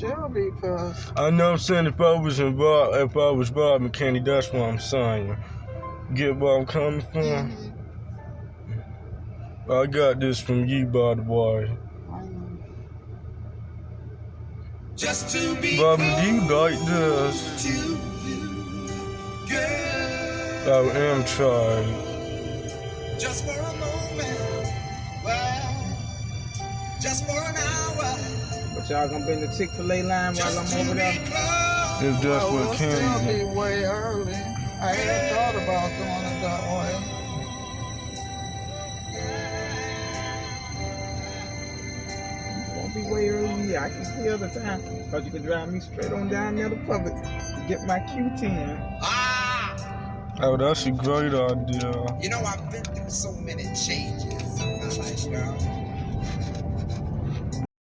Shelby, cause I know I'm saying if I was Bob McKinney, that's what I'm saying. Get where I'm coming from? I got this from you, by the way. Just to be Bobby, do you like this? Oh, Amtrak. Just for a moment, well, just for an hour. But y'all gonna be in the Chick-fil-A line while I'm over there? If that's what it'll still Kenny. be way early. I hadn't thought about doing it that way. Won't be way early. Yeah, I can tell the time. Cause you can drive me straight on down there to Publix to get my Q10. Oh, that's a great idea. You know, I've been through so many changes in my life, girl.